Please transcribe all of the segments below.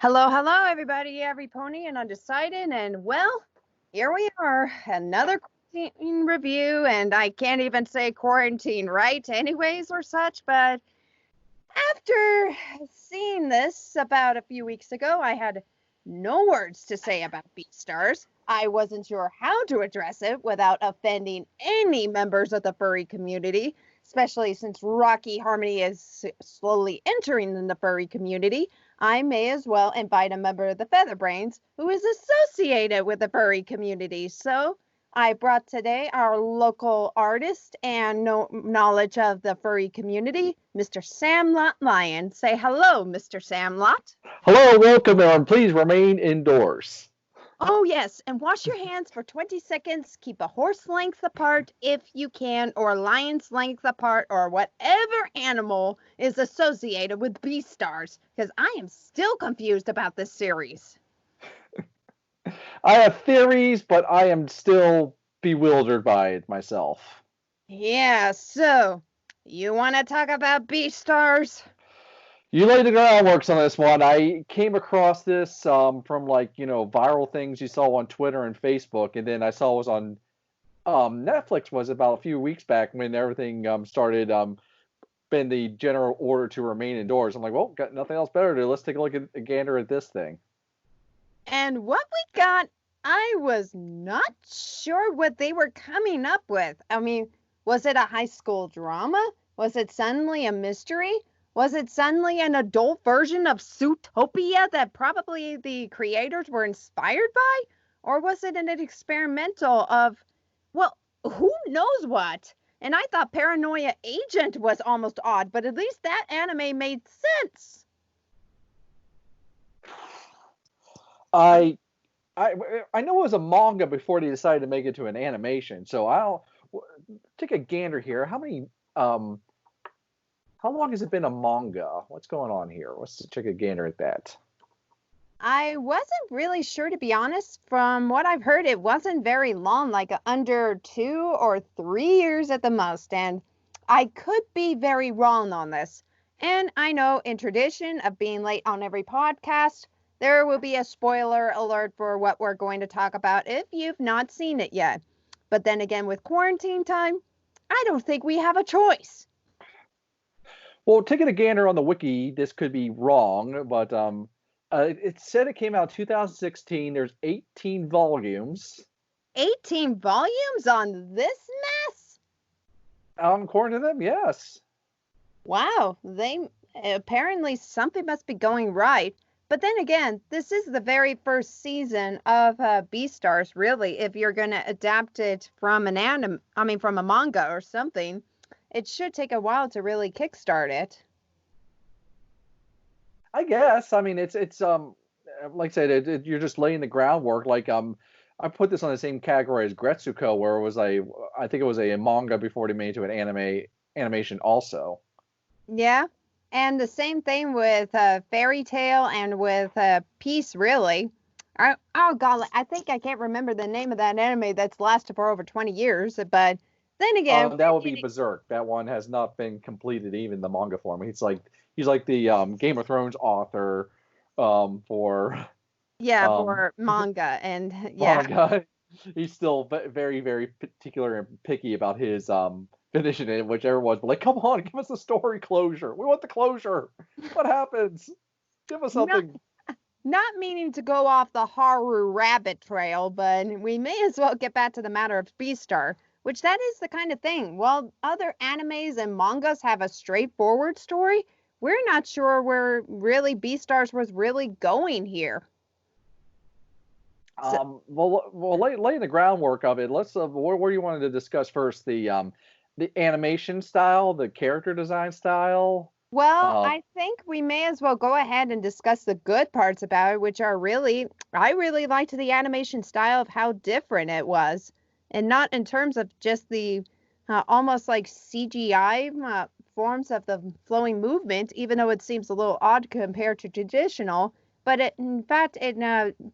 Hello, hello, everybody, every pony and undecided. And well, here we are, another quarantine review. And I can't even say quarantine right, anyways, or such. But after seeing this about a few weeks ago, I had no words to say about Beastars. I wasn't sure how to address it without offending any members of the furry community, especially since Rocky Harmony is slowly entering in the furry community. I may as well invite a member of the Featherbrains who is associated with the furry community. So I brought today our local artist and knowledge of the furry community, Mr. Samoht-Lion. Say hello, Mr. Samlot. Hello, welcome, and please remain indoors. Oh, yes, and wash your hands for 20 seconds. Keep a horse length apart if you can, or lion's length apart, or whatever animal is associated with Beastars, because I am still confused about this series. I have theories, but I am still bewildered by it myself. Yeah, so, you want to talk about Beastars? You laid the groundwork on this one. I came across this from viral things you saw on Twitter and Facebook, and then I saw it was on Netflix was about a few weeks back when everything started been the general order to remain indoors. I'm like, well, got nothing else better to do. Let's take a look at a gander at this thing. And what we got, I was not sure what they were coming up with. I mean, was it a high school drama? Was it suddenly a mystery? Was it suddenly an adult version of Zootopia that probably the creators were inspired by? Or was it an experimental of, well, who knows what? And I thought Paranoia Agent was almost odd, but at least that anime made sense. I know it was a manga before they decided to make it to an animation. So I'll take a gander here. How long has it been a manga? What's going on here? Let's take a gander at that. I wasn't really sure, to be honest. From what I've heard, it wasn't very long, like under 2 or 3 years at the most. And I could be very wrong on this. And I know in tradition of being late on every podcast, there will be a spoiler alert for what we're going to talk about if you've not seen it yet. But then again, with quarantine time, I don't think we have a choice. Well, taking a gander on the wiki, this could be wrong, but it said it came out in 2016. There's 18 volumes. 18 volumes on this mess? According to them, yes. Wow, they apparently something must be going right. But then again, this is the very first season of Beastars, really. If you're going to adapt it from from a manga or something, it should take a while to really kickstart it. I guess. I mean, it's like I said, you're just laying the groundwork. I put this on the same category as Gretsuko, where it was I think it was a manga before they made it to an animation also. Yeah, and the same thing with Fairy Tale and with Peace, really. Oh golly, I think I can't remember the name of that anime that's lasted for over 20 years, but then again, that would be Berserk. That one has not been completed, even the manga form. He's like the Game of Thrones author for for manga, and yeah. Manga. He's still very, very particular and picky about his finishing it, whichever was. But like, come on, give us the story closure. We want the closure. What happens? Give us something. Not meaning to go off the Haru rabbit trail, but we may as well get back to the matter of Beastar. Which that is the kind of thing. While other animes and mangas have a straightforward story, we're not sure where really Beastars was really going here. Laying the groundwork of it, let's what do you wanted to discuss first? The animation style, the character design style. Well, I think we may as well go ahead and discuss the good parts about it, which are I really liked the animation style of how different it was. And not in terms of just the almost like CGI forms of the flowing movement, even though it seems a little odd compared to traditional. But in fact, it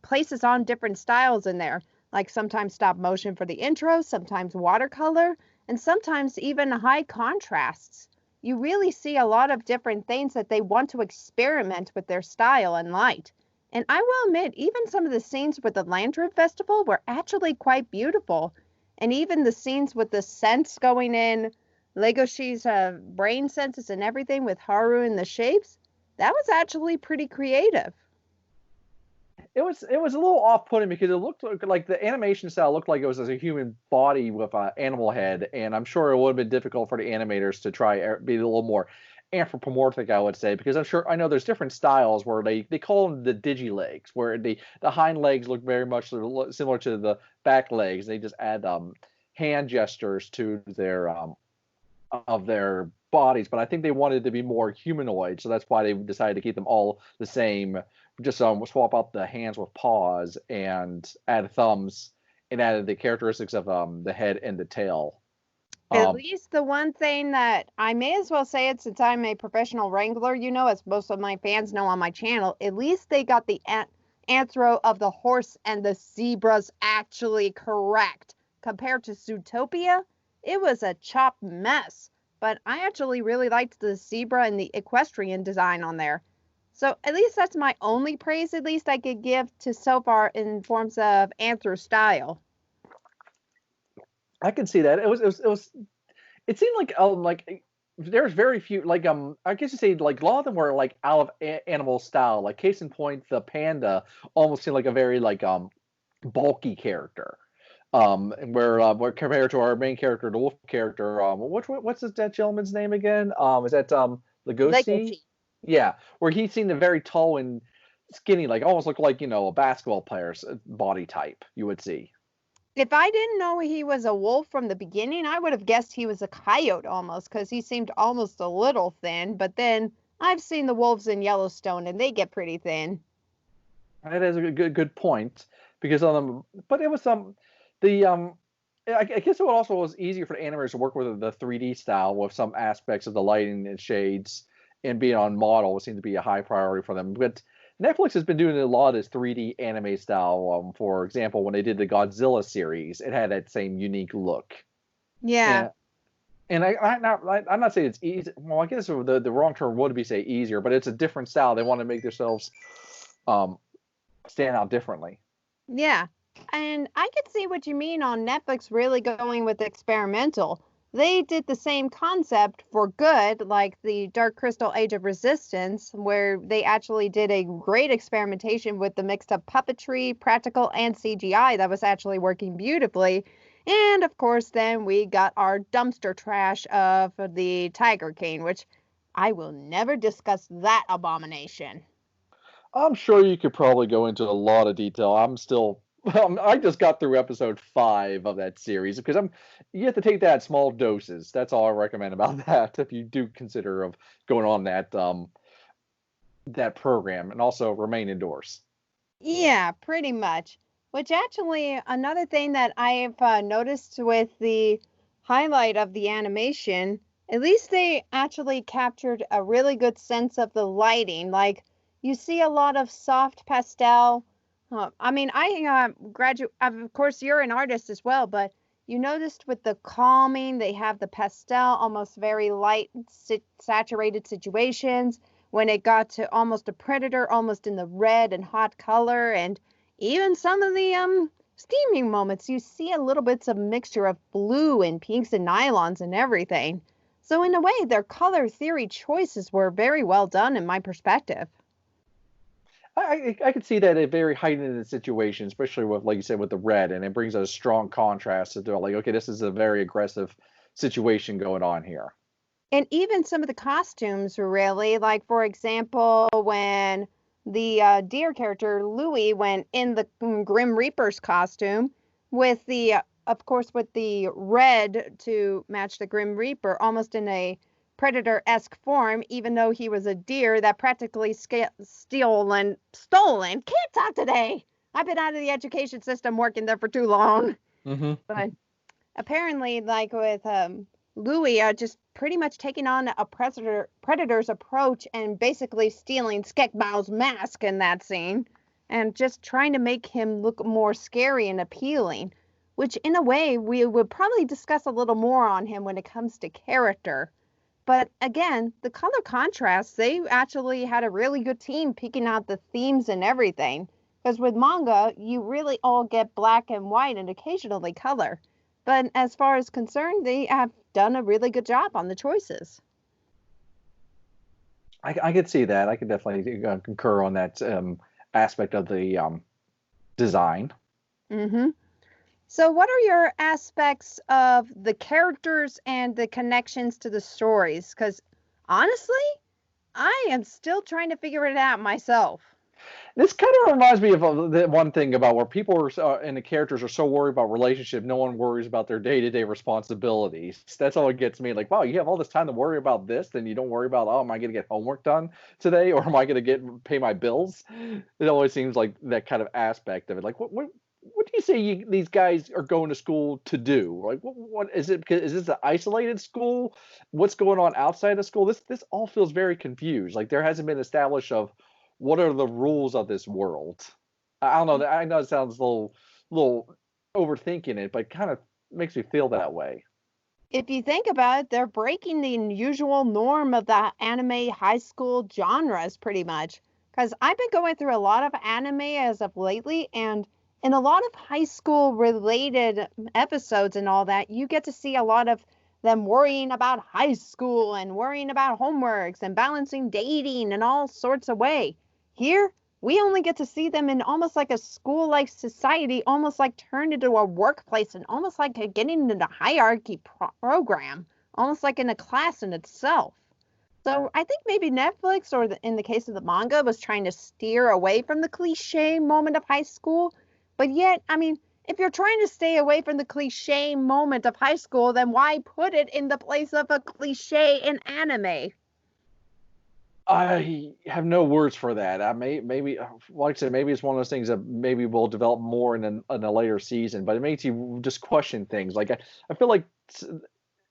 places on different styles in there, like sometimes stop motion for the intro, sometimes watercolor, and sometimes even high contrasts. You really see a lot of different things that they want to experiment with their style and light. And I will admit, even some of the scenes with the Lantern Festival were actually quite beautiful. And even the scenes with the scents going in, Legoshi's brain senses and everything with Haru and the shapes, that was actually pretty creative. It was a little off-putting because it looked like the animation style looked like it was as a human body with an animal head, and I'm sure it would have been difficult for the animators to try be a little more anthropomorphic, I would say, because I know there's different styles where they call them the digi legs, where the hind legs look very much similar to the back legs. They just add hand gestures to their of their bodies, but I think they wanted to be more humanoid, so that's why they decided to keep them all the same. Just swap out the hands with paws and add thumbs and added the characteristics of the head and the tail. At least the one thing that I may as well say it since I'm a professional wrangler, as most of my fans know on my channel, at least they got the anthro of the horse and the zebras actually correct. Compared to Zootopia, it was a chopped mess. But I actually really liked the zebra and the equestrian design on there. So at least that's my only praise, at least I could give to so far in forms of anthro style. I can see that. It seemed like there's very few I guess you say like a lot of them were like out of animal style. Like case in point, the panda almost seemed like a very bulky character. Where compared to our main character, the wolf character, what's that gentleman's name again? Is that Legoshi? Yeah, where he seemed very tall and skinny, like almost looked like a basketball player's body type. You would see. If I didn't know he was a wolf from the beginning, I would have guessed he was a coyote almost, because he seemed almost a little thin. But then I've seen the wolves in Yellowstone, and they get pretty thin. That is a good point because but it was I guess it also was easier for the animators to work with the 3D style with some aspects of the lighting and shades, and being on model seemed to be a high priority for them. But Netflix has been doing a lot of this 3D anime style. For example, when they did the Godzilla series, it had that same unique look. Yeah. And I'm not saying it's easy. Well, I guess the wrong term would be say easier, but it's a different style. They want to make themselves stand out differently. Yeah. And I could see what you mean on Netflix really going with experimental. They did the same concept for good, like the Dark Crystal Age of Resistance, where they actually did a great experimentation with the mixed up puppetry, practical, and CGI that was actually working beautifully. And of course, then we got our dumpster trash of the Tiger King, which I will never discuss that abomination. I'm sure you could probably go into a lot of detail. I just got through episode 5 of that series because you have to take that in small doses. That's all I recommend about that if you do consider of going on that program, and also remain indoors. Yeah, pretty much. Which actually, another thing that I've noticed with the highlight of the animation, at least they actually captured a really good sense of the lighting. Like, you see a lot of soft pastel. I mean, of course, you're an artist as well, but you noticed with the calming, they have the pastel, almost very light, saturated situations when it got to almost a predator, almost in the red and hot color, and even some of the steaming moments, you see a little bits of mixture of blue and pinks and nylons and everything. So in a way, their color theory choices were very well done in my perspective. I could see that a very heightened situation, especially with, like you said, with the red, and it brings a strong contrast to like, okay, this is a very aggressive situation going on here. And even some of the costumes really, like for example, when the deer character Louis went in the Grim Reaper's costume with of course, with the red to match the Grim Reaper, almost in a predator-esque form, even though he was a deer that practically stolen. Can't talk today. I've been out of the education system working there for too long. Mm-hmm. But apparently, like with Louis, just pretty much taking on a predator's approach and basically stealing Skekbau's mask in that scene, and just trying to make him look more scary and appealing. Which, in a way, we would probably discuss a little more on him when it comes to character. But again, the color contrast, they actually had a really good team picking out the themes and everything. Because with manga, you really all get black and white and occasionally color. But as far as concerned, they have done a really good job on the choices. I could see that. I could definitely concur on that aspect of the design. Hmm. So, what are your aspects of the characters and the connections to the stories? Because honestly, I am still trying to figure it out myself. This kind of reminds me of the one thing about where people are and the characters are so worried about relationship, no one worries about their day-to-day responsibilities. That's all it gets me. Like, wow, you have all this time to worry about this, then you don't worry about, oh, am I going to get homework done today, or am I going to pay my bills? It always seems like that kind of aspect of it. Like, what do you say these guys are going to school to do? Like, what is it? Is this an isolated school? What's going on outside of school? This all feels very confused. Like there hasn't been established of what are the rules of this world. I don't know. I know it sounds little overthinking it, but it kind of makes me feel that way. If you think about it, they're breaking the usual norm of the anime high school genres pretty much. Because I've been going through a lot of anime as of lately, and in a lot of high school related episodes and all that, you get to see a lot of them worrying about high school and worrying about homeworks and balancing dating and all sorts of way. Here, we only get to see them in almost like a school-like society, almost like turned into a workplace and almost like getting into a hierarchy program, almost like in a class in itself. So I think maybe Netflix, or in the case of the manga, was trying to steer away from the cliche moment of high school. But yet, I mean, if you're trying to stay away from the cliche moment of high school, then why put it in the place of a cliche in anime? I have no words for that. I maybe like I said, maybe it's one of those things that maybe will develop more in a later season, but it makes you just question things. Like I feel like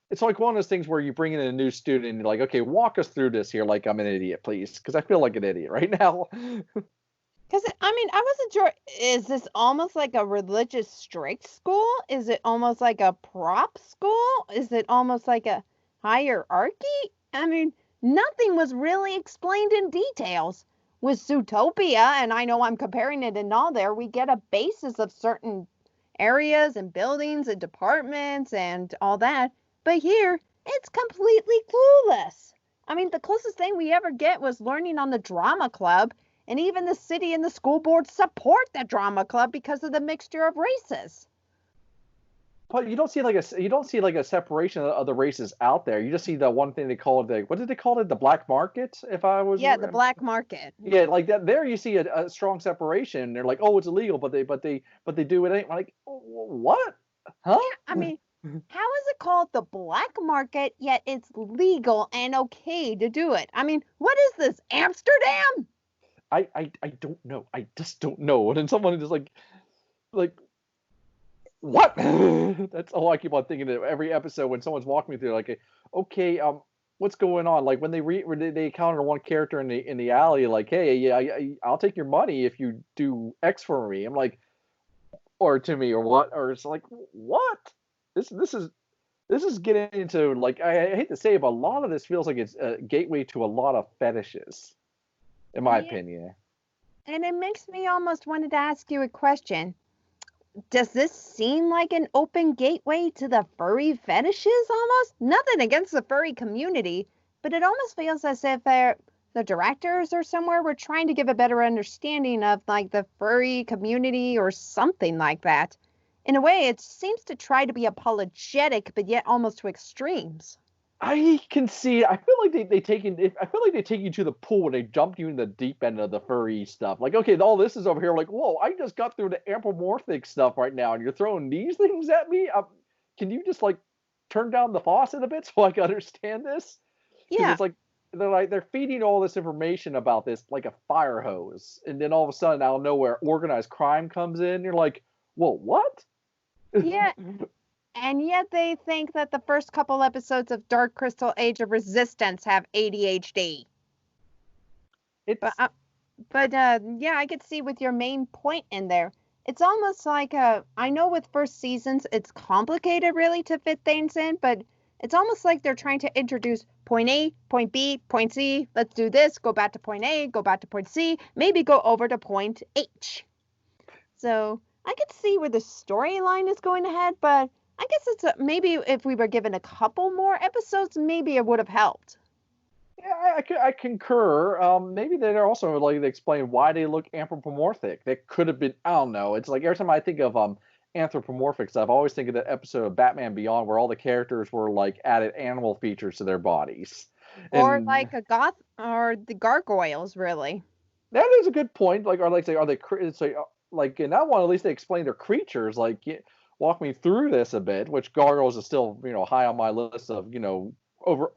it's like one of those things where you bring in a new student and you're like, okay, walk us through this here like I'm an idiot, please, because I feel like an idiot right now. Because, I mean, I wasn't sure. Is this almost like a religious strict school? Is it almost like a prop school? Is it almost like a hierarchy? I mean, nothing was really explained in details. With Zootopia, and I know I'm comparing it and all there, we get a basis of certain areas and buildings and departments and all that. But here, it's completely clueless. I mean, the closest thing we ever get was learning on the drama club, and even the city and the school board support the drama club because of the mixture of races. But you don't see like a separation of the races out there. You just see the one thing they call it the what did they call it, the black market? If I was Yeah, the black market. yeah, like that. There you see a strong separation. They're like, oh, it's illegal, but they do it. Ain't like what? Huh? Yeah, I mean, how is it called the black market yet it's legal and okay to do it? I mean, what is this, Amsterdam? I don't know. I just don't know. And then someone is just like what? That's all I keep on thinking of every episode when someone's walking me through. Like, okay, what's going on? Like when they encounter one character in the alley, like, hey, yeah, I'll take your money if you do X for me. I'm like, or to me, or what? Or it's like, what? This is getting into like I hate to say it, but a lot of this feels like it's a gateway to a lot of fetishes, in my Yeah, opinion. and it makes me almost wanted to ask you a question. Does this seem like an open gateway to the furry fetishes almost? Nothing against the furry community, but it almost feels as if the directors or somewhere were trying to give a better understanding of like the furry community or something like that. In a way, it seems to try to be apologetic, but yet almost to extremes. I can see. I feel like I feel like they take you to the pool and they dump you in the deep end of the furry stuff. Like, okay, all this is over here. Like, whoa, I just got through the anthropomorphic stuff right now, and you're throwing these things at me. Can you just like turn down the faucet a bit so I can understand this? Because Yeah, it's like they're feeding all this information about this like a fire hose, and then all of a sudden out of nowhere, organized crime comes in. You're like, whoa, what? yeah, and yet they think that the first couple episodes of Dark Crystal Age of Resistance have ADHD. But It's yeah, I could see with your main point in there. It's almost like I know with first seasons it's complicated really to fit things in, but it's almost like they're trying to introduce point A, point B, point C. Let's do this. Go back to point A, go back to point C, maybe go over to point H. So I could see where the storyline is going ahead, but I guess it's maybe if we were given a couple more episodes, maybe it would have helped. Yeah, I concur. Maybe they're also like they explain why they look anthropomorphic. That could have been, I don't know. It's like every time I think of anthropomorphic stuff, I always think of that episode of Batman Beyond where all the characters were like added animal features to their bodies. Or And like a goth or the gargoyles, really. that is a good point. Like, or like say, are they say like in that one at least they explain their creatures. Like, walk me through this a bit. Which gargoyles is still high on my list of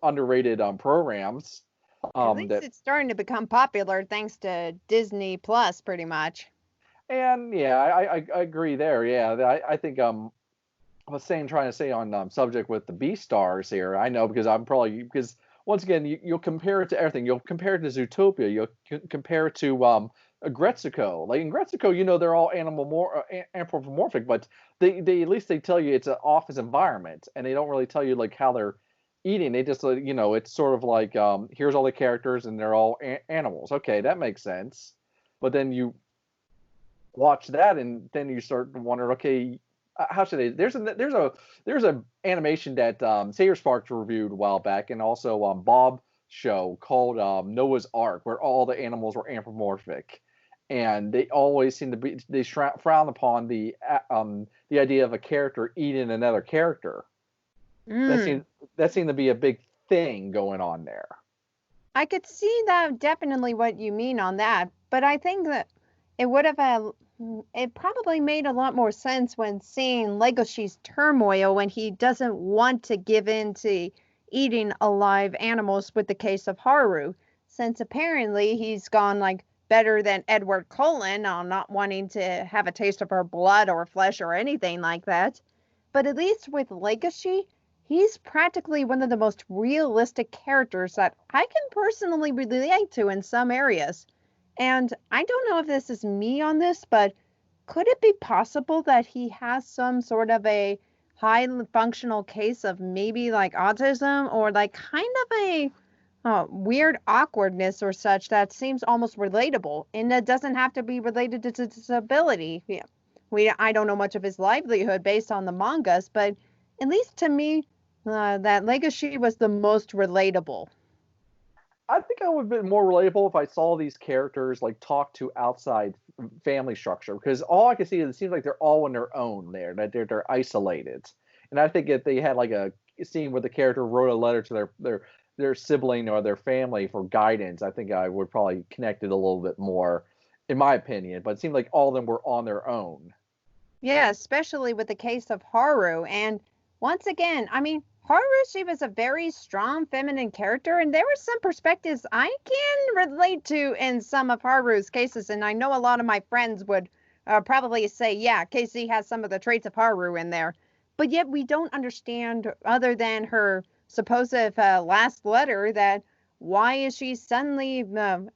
underrated programs. At least That it's starting to become popular thanks to Disney Plus, pretty much. and yeah, I agree there. Yeah, I think I was trying to say on subject with the Beastars here. I know because I'm probably because once again you'll compare it to everything. You'll compare it to Zootopia. You'll compare it to Gretzko. Like in Gretzko, they're all anthropomorphic, but they at least they tell you it's an office environment, and they don't really tell you like how they're eating. They just it's sort of like here's all the characters and they're all animals. Okay, that makes sense. But then you watch that and then you start to wonder, okay, how should they? There's a animation that Sayer Sparks reviewed a while back, and also Bob show called Noah's Ark, where all the animals were anthropomorphic, and they always seem to be they frown upon the idea of a character eating another character. That seemed to be a big thing going on there. I could see that definitely what you mean on that, but I think that it would have it probably made a lot more sense when seeing Legoshi's turmoil when he doesn't want to give in to eating alive animals with the case of Haru, since apparently he's gone like better than Edward Cullen on not wanting to have a taste of her blood or flesh or anything like that. But at least with Legoshi, he's practically one of the most realistic characters that I can personally relate to in some areas. And I don't know if this is me on this, but could it be possible that he has some sort of a high functional case of maybe like autism or like kind of a weird awkwardness or such that seems almost relatable and that doesn't have to be related to disability? Yeah. I don't know much of his livelihood based on the mangas, but at least to me, that Legacy was the most relatable. I think I would have been more relatable if I saw these characters like talk to outside family structure, because all I can see is it seems like they're all on their own there, that they're isolated. And I think if they had like a scene where the character wrote a letter to their sibling or their family for guidance, I think I would probably connect it a little bit more, in my opinion. But it seemed like all of them were on their own. Yeah, especially with the case of Haru. And once again, I mean, Haru, she was a very strong feminine character, and there were some perspectives I can relate to in some of Haru's cases. And I know a lot of my friends would probably say, yeah, Casey has some of the traits of Haru in there. But yet we don't understand, other than her supposed last letter, that why is she suddenly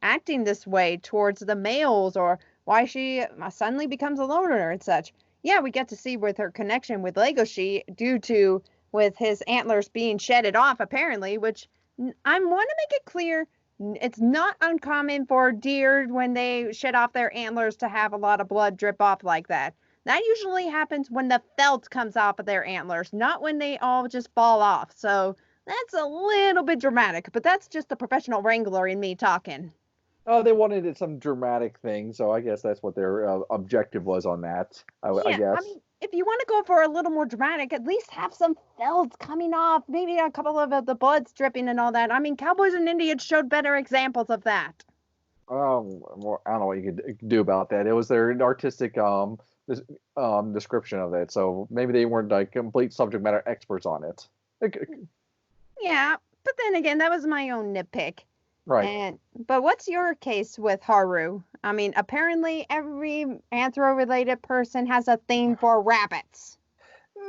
acting this way towards the males, or why she suddenly becomes a loner and such. Yeah, we get to see with her connection with Legoshi due to with his antlers being shedded off apparently, which I want to make it clear it's not uncommon for deer when they shed off their antlers to have a lot of blood drip off like that. That usually happens when the felt comes off of their antlers, not when they all just fall off. So that's a little bit dramatic, but that's just the professional wrangler in me talking. Oh, they wanted some dramatic thing, so I guess that's what their objective was on that. I Yeah, I guess. mean, if you want to go for a little more dramatic, at least have some felt coming off, maybe a couple of the bloods dripping and all that. I mean, Cowboys and Indians showed better examples of that. Well, I don't know what you could do about that. It was their artistic description of it, so maybe they weren't like complete subject matter experts on it. Yeah, but then again, that was my own nitpick. Right. But what's your case with Haru? I mean, apparently every anthro-related person has a thing for rabbits.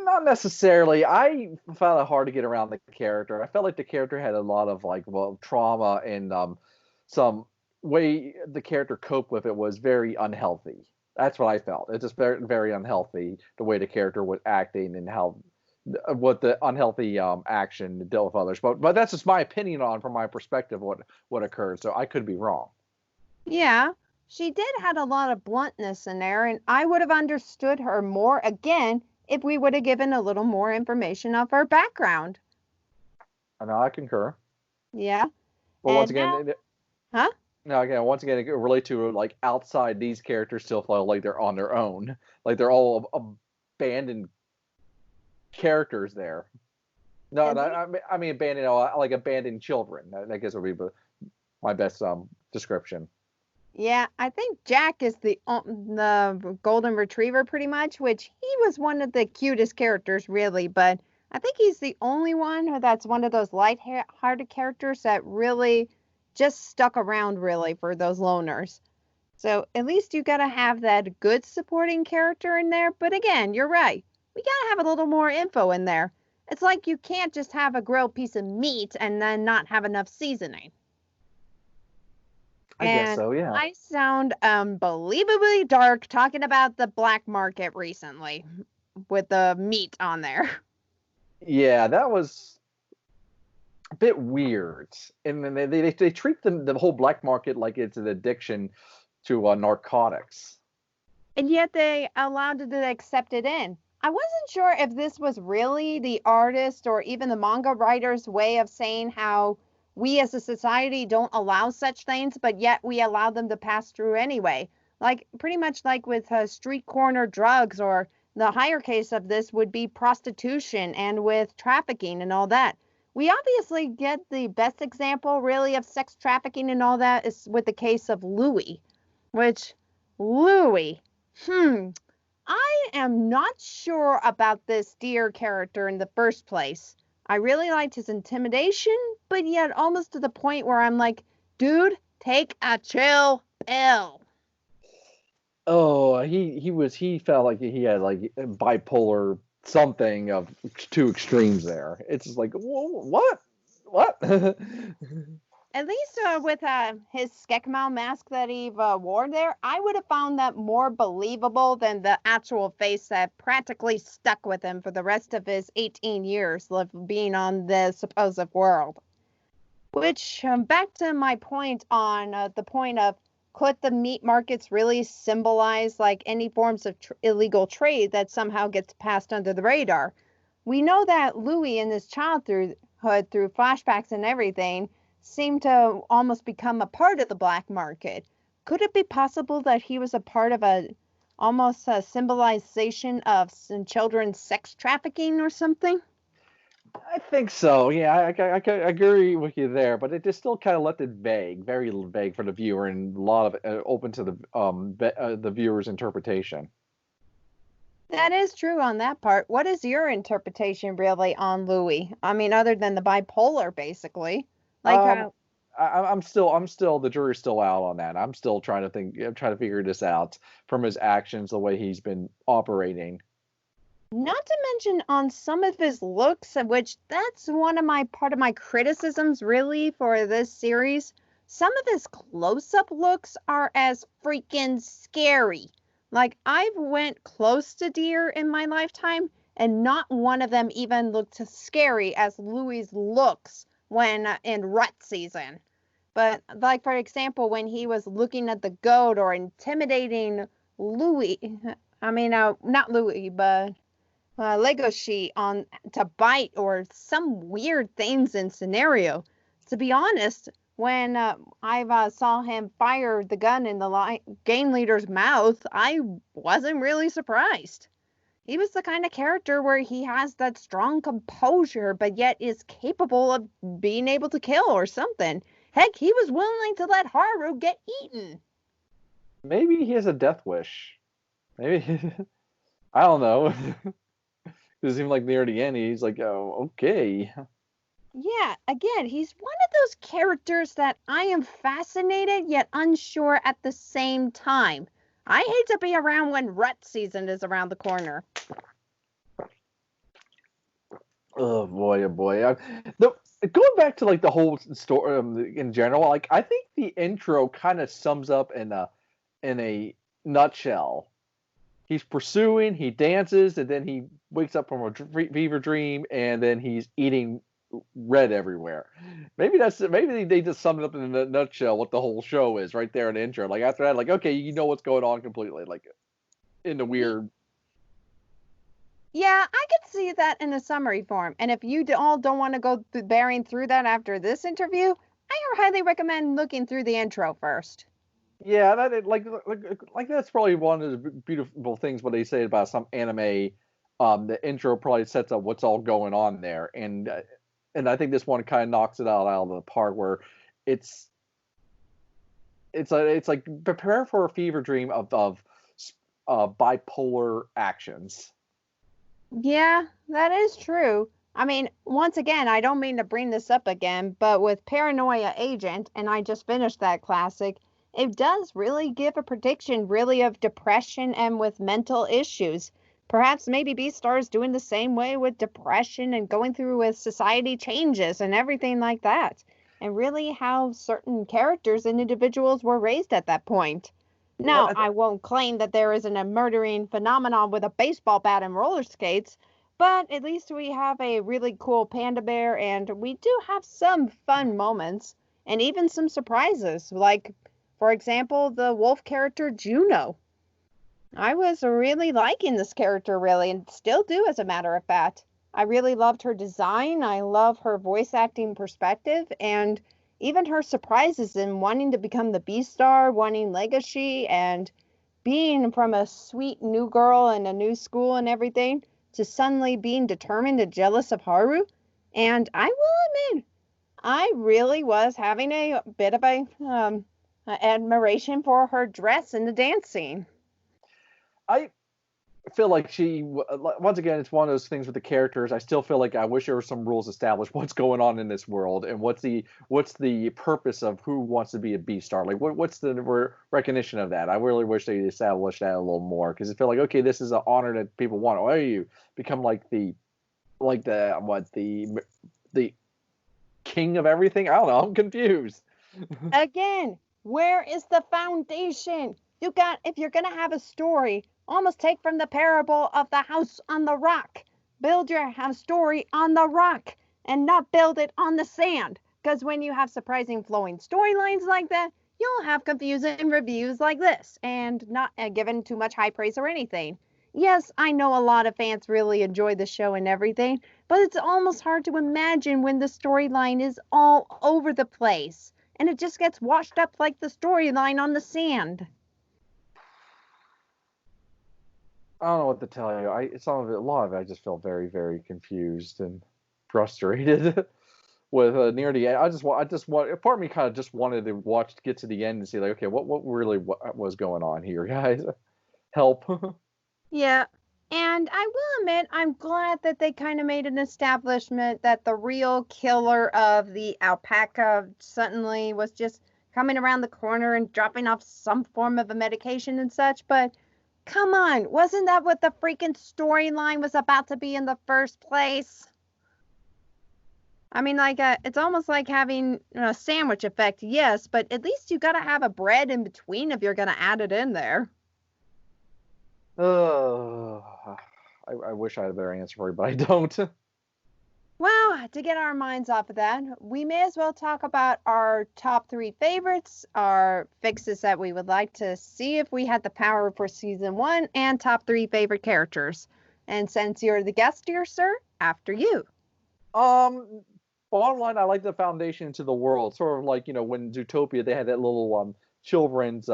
Not necessarily. I found it hard to get around the character. I felt like the character had a lot of like, well, trauma and some way the character coped with it was very unhealthy. That's what I felt. It's just very, very unhealthy the way the character was acting and how what the unhealthy action dealt with others. But that's just my opinion on, from my perspective, what occurred. So I could be wrong. Yeah, she did had a lot of bluntness in there, and I would have understood her more again if we would have given a little more information of her background. I know, I concur. Yeah, But once and now, again, huh? now again, once again, it can relate to, like, outside, these characters still feel like they're on their own, like they're all abandoned characters there. No, At least, I mean abandoned, like abandoned children. I guess would be my best description. yeah, I think Jack is the golden retriever pretty much, which he was one of the cutest characters really, but I think he's the only one that's one of those light-hearted characters that really just stuck around really for those loners. So at least you gotta have that good supporting character in there. But again, you're right. We gotta have a little more info in there. It's like you can't just have a grilled piece of meat and then not have enough seasoning. I guess And so, yeah. I sound unbelievably dark talking about the black market recently with the meat on there. Yeah, that was a bit weird. And then they treat the whole black market like it's an addiction to narcotics. And yet they allowed it to accept it in. I wasn't sure if this was really the artist or even the manga writer's way of saying how we as a society don't allow such things, but yet we allow them to pass through anyway. Like pretty much like with street corner drugs, or the higher case of this would be prostitution and with trafficking and all that. We obviously get the best example really of sex trafficking and all that is with the case of Louis, which Louis. Hmm. I am not sure about this deer character in the first place. I really liked his intimidation, but yet almost to the point where I'm like, dude, take a chill pill. Oh, he felt like he had like bipolar something of two extremes there. It's just like, what? At least with his Skekmal mask that he wore there, I would have found that more believable than the actual face that practically stuck with him for the rest of his 18 years of being on the supposed world. Which, back to my point on the point of could the meat markets really symbolize like any forms of illegal trade that somehow gets passed under the radar? We know that Louis in his childhood, through flashbacks and everything, seemed to almost become a part of the black market. Could it be possible that he was a part of almost a symbolization of some children's sex trafficking or something? I think so. Yeah, I agree with you there, but it just still kind of left it vague, very vague for the viewer, and a lot of open to the viewer's interpretation. That is true on that part. What is your interpretation really on Louis? I mean, other than the bipolar, basically. Like Um, how I'm still the jury's still out on that. I'm still trying to I'm trying to figure this out from his actions, the way he's been operating. not to mention on some of his looks, of which that's one of my part of my criticisms really for this series. Some of his close-up looks are as freaking scary. Like I've went close to deer in my lifetime, and not one of them even looked as scary as Louis looks when in rut season. But like for example, when he was looking at the goat or intimidating Louis, I mean, not Louis, but Lego sheet on to bite or some weird things in scenario. To be honest, when I saw him fire the gun in the game leader's mouth, I wasn't really surprised. He was the kind of character where he has that strong composure, but yet is capable of being able to kill or something. Heck, he was willing to let Haru get eaten. Maybe he has a death wish. Maybe I don't know. It seemed like near the end, he's like, oh, okay. Yeah, again, he's one of those characters that I am fascinated yet unsure at the same time. I hate to be around when rut season is around the corner. Oh boy, oh boy. Going back to like the whole story in general, like I think the intro kind of sums up in a nutshell he's pursuing, he dances, and then he wakes up from a fever dream, and then he's eating red everywhere. Maybe they just summed it up in a nutshell what the whole show is right there in the intro. Like after that, like okay, you know what's going on completely, like in the weird. Yeah, I could see that in a summary form. And if you all don't want to go bearing through that after this interview, I highly recommend looking through the intro first. Yeah, like that's probably one of the beautiful things what they say about some anime. The intro probably sets up what's all going on there, and I think this one kind of knocks it out of the park where it's it's like prepare for a fever dream of bipolar actions. Yeah, that is true. I mean, once again, I don't mean to bring this up again, but with Paranoia Agent, and I just finished that classic, it does really give a prediction really of depression and with mental issues. Perhaps maybe Beastars doing the same way with depression and going through with society changes and everything like that. And really how certain characters and individuals were raised at that point. Now, I, I won't claim that there isn't a murdering phenomenon with a baseball bat and roller skates, but at least we have a really cool panda bear and we do have some fun moments and even some surprises. Like, for example, the wolf character Juno. I was really liking this character, really, and still do, as a matter of fact. I really loved her design. I love her voice acting perspective, and even her surprises in wanting to become the Beastar, wanting legacy, and being from a sweet new girl in a new school and everything to suddenly being determined and jealous of Haru. And I will admit, I really was having a bit of a admiration for her dress in the dance scene. I feel like once again it's one of those things with the characters. I still feel like I wish there were some rules established what's going on in this world and what's the purpose of who wants to be a Beastar. Like what's the recognition of that? I really wish they established that a little more because I feel like okay, this is an honor that people want. Oh, you become like the king of everything. I don't know. I'm confused. Again, where is the foundation? If you're going to have a story, almost take from the parable of the house on the rock. Build your story on the rock and not build it on the sand. Because when you have surprising flowing storylines like that, you'll have confusing reviews like this and not given too much high praise or anything. Yes, I know a lot of fans really enjoy the show and everything, but it's almost hard to imagine when the storyline is all over the place and it just gets washed up like the storyline on the sand. I don't know what to tell you. A lot of it, I just felt very, very confused and frustrated with near the end. I just want. Part of me kind of just wanted to get to the end and see, like, okay, what was going on here, guys? Help. Yeah. And I will admit, I'm glad that they kind of made an establishment that the real killer of the alpaca suddenly was just coming around the corner and dropping off some form of a medication and such. But come on, wasn't that what the freaking storyline was about to be in the first place? I mean, like, it's almost like having a sandwich effect, yes, but at least you gotta have a bread in between if you're gonna add it in there. Uh, I wish I had a better answer for you, but I don't. Well, to get our minds off of that, we may as well talk about our top three favorites, our fixes that we would like to see if we had the power for season one, and top three favorite characters. And since you're the guest here, sir, after you. Um, Bottom line, I like the foundation to the world. Sort of like when Zootopia they had that little children's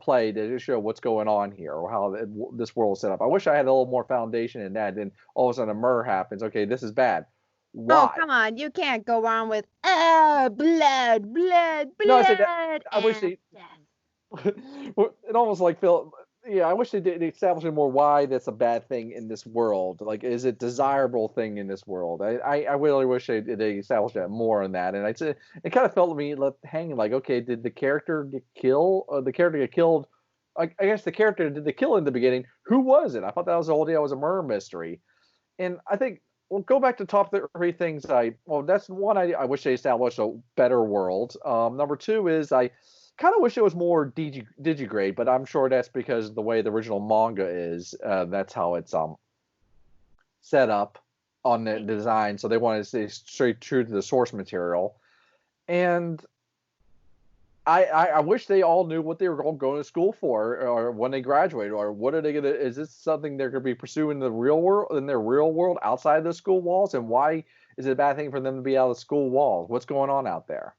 play to just show what's going on here or how this world is set up. I wish I had a little more foundation in that. Then all of a sudden a murder happens. Okay, this is bad. Oh, Why? come on. You can't go on with, blood, blood, No, I said that. blood, I wish and they. death. It almost like Phil. Yeah, I wish they did establish more why that's a bad thing in this world. Like, is it desirable thing in this world? I really wish they established that more in that. And it kind of felt to me left hanging. Like, okay, did the character get killed? The character get killed? I guess the character did the kill in the beginning. Who was it? I thought that was the whole deal. It was a murder mystery. And I think we'll go back to top three things. That's one. I wish they established a better world. Number two is kind of wish it was more digigrade, but I'm sure that's because of the way the original manga is. That's how it's set up on the design. So they wanted to stay straight true to the source material. And I wish they all knew what they were all going to school for, or when they graduate, or what are they gonna? Is this something they're gonna be pursuing in the real world, in their real world, outside the school walls? And why is it a bad thing for them to be out of school walls? What's going on out there?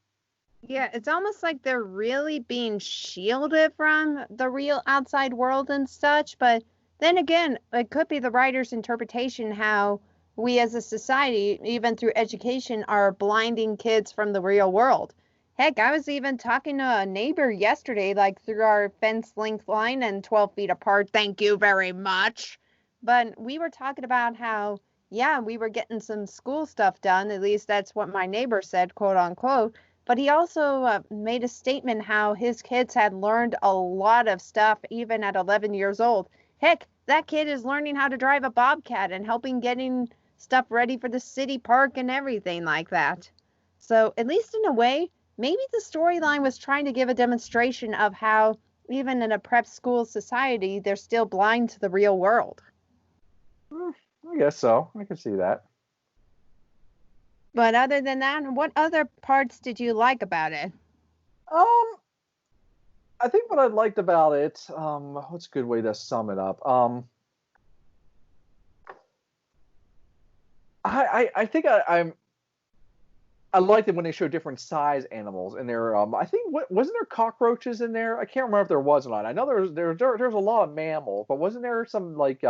Yeah, it's almost like they're really being shielded from the real outside world and such. But then again, it could be the writer's interpretation how we as a society, even through education, are blinding kids from the real world. Heck, I was even talking to a neighbor yesterday, like through our fence length line and 12 feet apart. Thank you very much. But we were talking about how, yeah, we were getting some school stuff done. At least that's what my neighbor said, quote unquote. But he also made a statement how his kids had learned a lot of stuff even at 11 years old. Heck, that kid is learning how to drive a bobcat and helping getting stuff ready for the city park and everything like that. So, at least in a way, maybe the storyline was trying to give a demonstration of how, even in a prep school society, they're still blind to the real world. I guess so. I can see that. But other than that, what other parts did you like about it? Um, I think what I liked about it, what's a good way to sum it up? I think I liked it when they showed different size animals in there. I think wasn't there cockroaches in there? I can't remember if there was or not. I know there's a lot of mammals, but wasn't there some like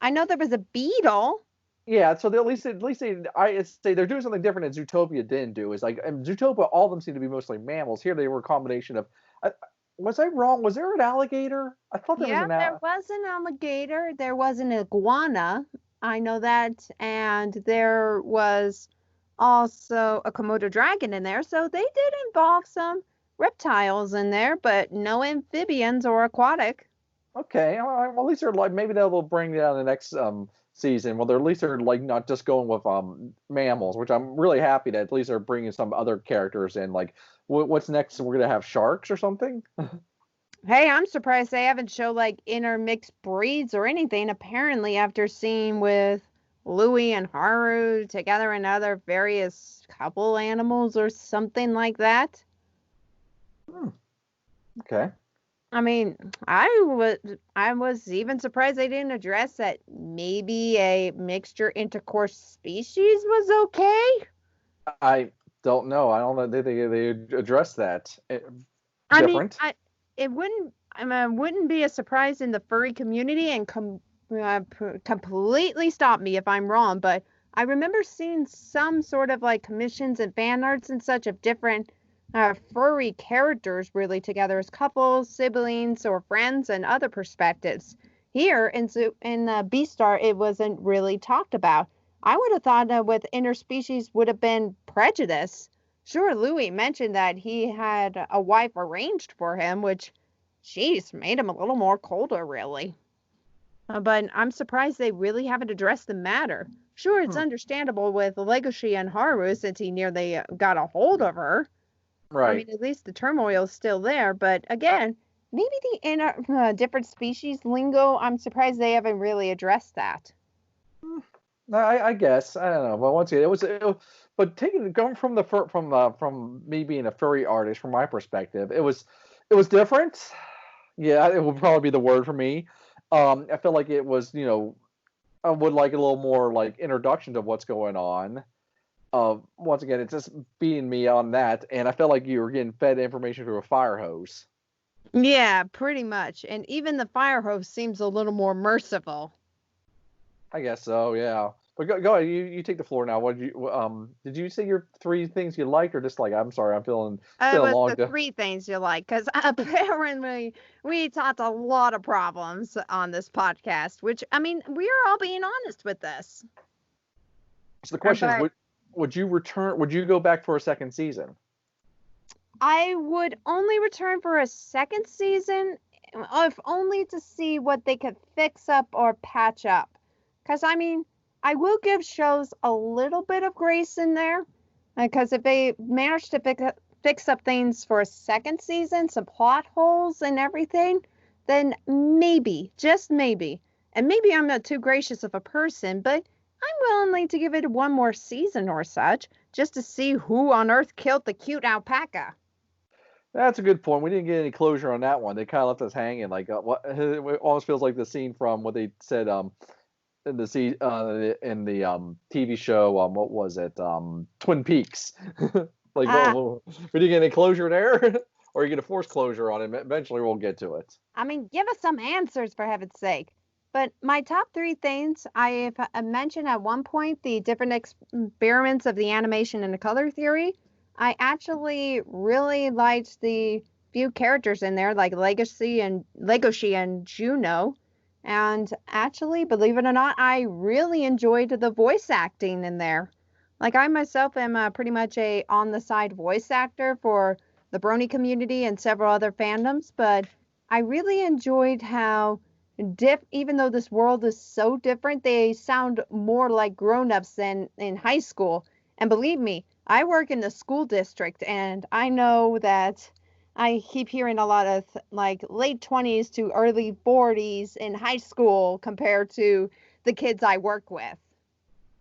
I know there was a beetle. yeah, so at least I say they're doing something different that Zootopia didn't do. Is like in Zootopia, all of them seem to be mostly mammals. Here they were a combination of. Was I wrong? Was there an alligator? I thought there was Yeah, an there was an alligator. There was an iguana. I know that. And there was also a Komodo dragon in there. So they did involve some reptiles in there, but no amphibians or aquatic. Okay, well, at least they're like maybe they'll bring that in the next season. Well, they're at least they're like not just going with mammals, which I'm really happy that at least they're bringing some other characters in. Like, what's next? We're gonna have sharks or something. Hey, I'm surprised they haven't shown like intermixed breeds or anything. Apparently, after seeing with Louie and Haru together and other various couple animals or something like that. Hmm, okay. I mean, I was even surprised they didn't address that maybe a mixture intercourse species was okay. I don't know. I don't know. They address that I mean, different. it wouldn't I mean, wouldn't be a surprise in the furry community and completely stop me if I'm wrong, but I remember seeing some sort of like commissions and fan arts and such of different furry characters really together as couples, siblings, or friends, and other perspectives. Here in Beastar, it wasn't really talked about. I would have thought that with interspecies would have been prejudice. Sure, Louis mentioned that he had a wife arranged for him, which, geez, made him a little more colder, really. But I'm surprised they really haven't addressed the matter. Sure, it's Hmm, understandable with Legoshi and Haru since he nearly got a hold of her. I right. mean, at least the turmoil is still there. But again, maybe the different species lingo, I'm surprised they haven't really addressed that. Hmm, I guess I don't know. But once again, but going from from me being a furry artist, from my perspective, it was different. Yeah, it would probably be the word for me. I feel like it was, I would like a little more like introduction to what's going on. Once again, it's just being me on that, and I felt like you were getting fed information through a fire hose. Yeah, pretty much. And even the fire hose seems a little more merciful. I guess so, yeah. But go ahead, you take the floor now. What did you say your three things you liked or dislike? I'm sorry, I'm feeling it's It been a was long the day. three things you like, because apparently we talked a lot of problems on this podcast, which, I mean, we are all being honest with this. So the question is, But would you return? Would you go back for a second season? I would only return for a second season, if only to see what they could fix up or patch up. Because, I mean, I will give shows a little bit of grace in there. Because if they manage to fix up things for a second season, some plot holes and everything, then maybe, just maybe, and maybe I'm not too gracious of a person, but I'm willing to give it one more season or such, just to see who on earth killed the cute alpaca. That's a good point. We didn't get any closure on that one. They kind of left us hanging. Like what? It almost feels like the scene from what they said in the TV show. What was it? Twin Peaks. Like, Ah, we didn't get any closure there, or you get a forced closure on it. Eventually, we'll get to it. I mean, give us some answers for heaven's sake. But my top three things, I've mentioned at one point the different experiments of the animation and the color theory. I actually really liked the few characters in there, like Legoshi and Juno. And actually, believe it or not, I really enjoyed the voice acting in there. Like I myself am pretty much a on the side voice actor for the brony community and several other fandoms, but I really enjoyed how even though this world is so different, they sound more like grown-ups than in high school. And believe me, I work in the school district and I know that I keep hearing a lot of like late 20s to early 40s in high school compared to the kids I work with.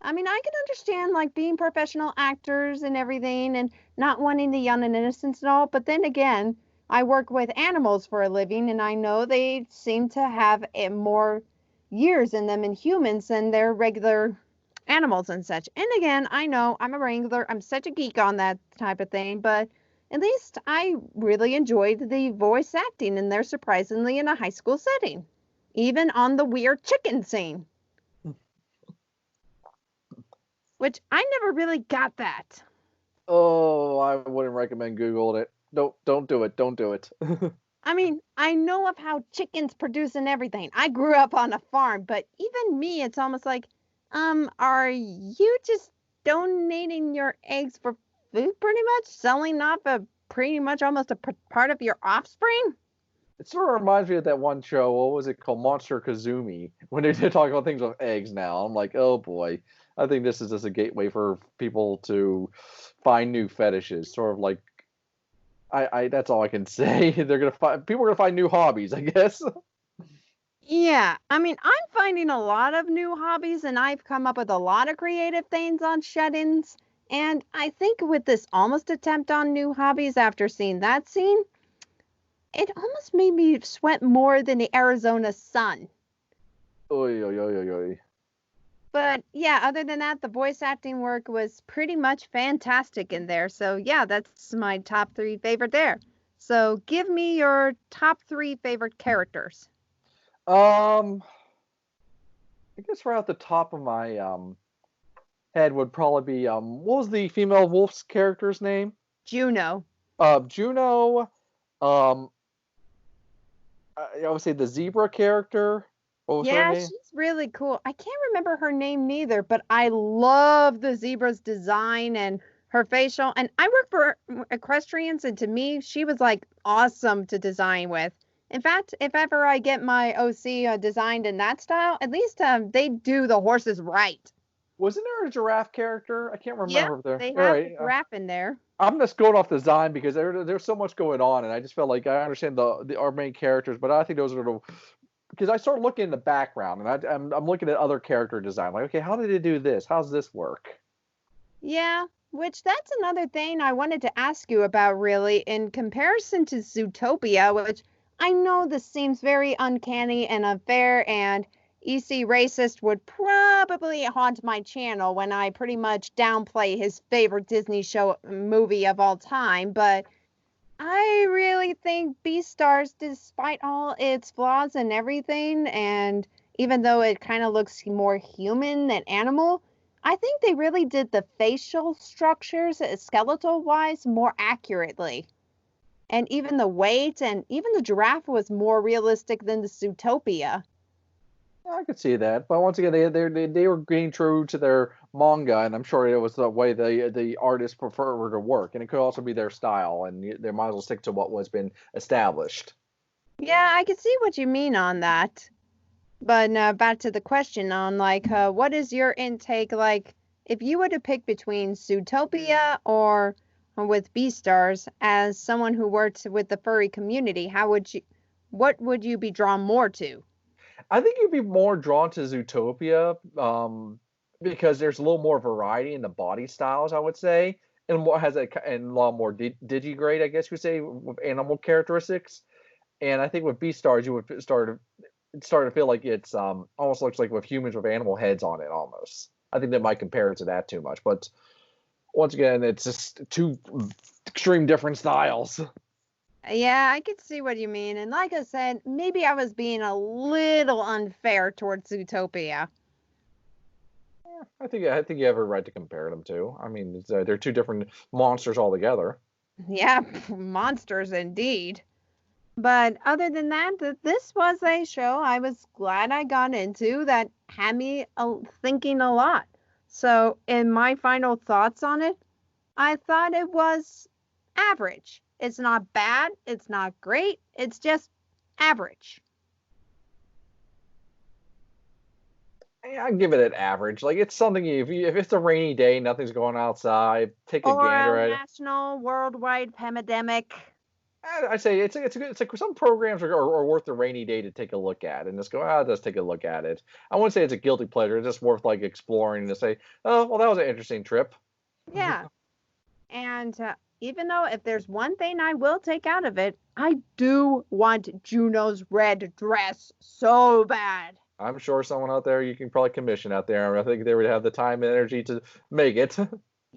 I mean, I can understand like being professional actors and everything and not wanting the young and innocence and all, but then again, I work with animals for a living and I know they seem to have more years in them in humans than their regular animals and such. And again, I know I'm a wrangler, I'm such a geek on that type of thing, but at least I really enjoyed the voice acting in there surprisingly in a high school setting, even on the weird chicken scene. Which I never really got that. Oh, I wouldn't recommend Googling it. Don't do it. Don't do it. I mean, I know of how chickens produce and everything. I grew up on a farm, but even me, it's almost like, are you just donating your eggs for food pretty much? Selling off a pretty much almost a part of your offspring? It sort of reminds me of that one show. What was it called? Monster Kazumi. When they talk about things with eggs now, I'm like, oh boy. I think this is just a gateway for people to find new fetishes. Sort of like, I that's all I can say. People are gonna find new hobbies, I guess. Yeah, I mean, I'm finding a lot of new hobbies and I've come up with a lot of creative things on shut-ins. And I think with this almost attempt on new hobbies after seeing that scene, it almost made me sweat more than the Arizona sun. Oy, oy, oy, oy, oy. But yeah, other than that, the voice acting work was pretty much fantastic in there. So yeah, that's my top three favorite there. So give me your top three favorite characters. Um, I guess right off the top of my head would probably be what was the female wolf's character's name? Juno. Juno. Um, I would say the zebra character. What was her Yeah, name? she's really cool. I can't remember her name neither, but I love the zebra's design and her facial. And I work for equestrians, and to me, she was like awesome to design with. In fact, if ever I get my OC designed in that style, at least they do the horses right. Wasn't there a giraffe character? I can't Yeah, remember there. they All have the right. giraffe in there. I'm just going off design because there's so much going on, and I just felt like I understand the our main characters, but I think those are the because I started looking in the background and I'm looking at other character design. Like, okay, how did it do this? How's this work? Yeah, which that's another thing I wanted to ask you about, really, in comparison to Zootopia, which I know this seems very uncanny and unfair, and EC Racist would probably haunt my channel when I pretty much downplay his favorite Disney show movie of all time, but I really think Beastars, despite all its flaws and everything, and even though it kind of looks more human than animal, I think they really did the facial structures, skeletal wise, more accurately. And even the weight and even the giraffe was more realistic than the Zootopia. I could see that, but once again, they were being true to their manga, and I'm sure it was the way the artists prefer to work, and it could also be their style, and they might as well stick to what was been established. Yeah, I can see what you mean on that. But back to the question on like, what is your intake like if you were to pick between Zootopia or with Beastars, as someone who works with the furry community, what would you be drawn more to? I think you'd be more drawn to Zootopia, because there's a little more variety in the body styles, I would say, and what has and a lot more digigrade, I guess you would say, with animal characteristics. And I think with Beastars, you would start to feel like it's almost looks like with humans with animal heads on it almost. I think that might compare it to that too much, but once again, it's just two extreme different styles. Yeah, I could see what you mean. And like I said, maybe I was being a little unfair towards Zootopia. I think you have a right to compare them to. I mean, they're two different monsters altogether. Yeah, monsters indeed. But other than that, this was a show I was glad I got into that had me thinking a lot. So, in my final thoughts on it, I thought it was average. It's not bad, it's not great, it's just average. I'd give it an average. Like it's something if it's a rainy day, nothing's going outside, take a Or gander a at it. national worldwide pandemic. I'd say it's good. It's like some programs are worth a rainy day to take a look at and just go, let's take a look at it. I wouldn't say it's a guilty pleasure. It's just worth like exploring to say, oh, well, that was an interesting trip. Yeah. And even though if there's one thing I will take out of it, I do want Juno's red dress so bad. I'm sure someone out there you can probably commission out there. I think they would have the time and energy to make it.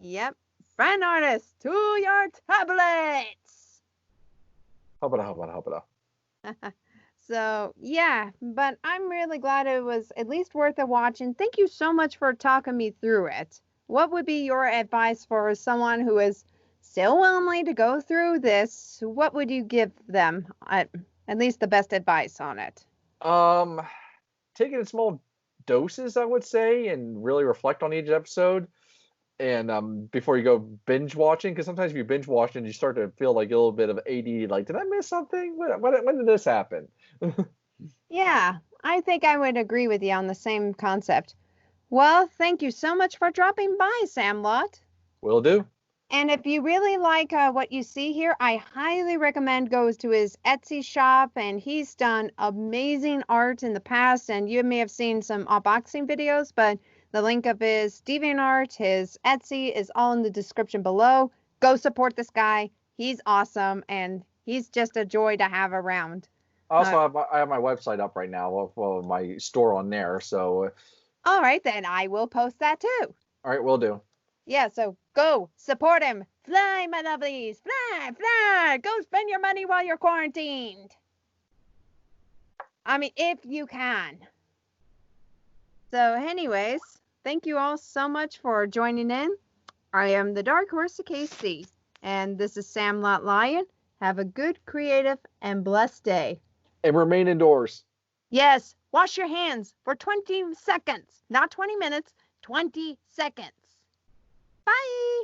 Yep. Fan artists to your tablets. How about? So, yeah, but I'm really glad it was at least worth a watch. And thank you so much for talking me through it. What would be your advice for someone who is still willing to go through this? What would you give them? At least the best advice on it. Take it in small doses, I would say, and really reflect on each episode. And before you go binge watching, because sometimes if you binge watch and you start to feel like a little bit of ADD, like, did I miss something? When did this happen? Yeah, I think I would agree with you on the same concept. Well, thank you so much for dropping by, Samlot. Will do. And if you really like what you see here, I highly recommend goes to his Etsy shop. And he's done amazing art in the past. And you may have seen some unboxing videos, but the link of his DeviantArt, his Etsy is all in the description below. Go support this guy. He's awesome. And he's just a joy to have around. Also, I have my website up right now, well, my store on there. So, all right, then I will post that too. All right, will do. Yeah, so go support him. Fly, my lovelies. Fly, fly. Go spend your money while you're quarantined. I mean, if you can. So, anyways, thank you all so much for joining in. I am the Dark Horse of KC, and this is Samoht-Lion. Have a good, creative, and blessed day. And remain indoors. Yes, wash your hands for 20 seconds. Not 20 minutes, 20 seconds. Bye.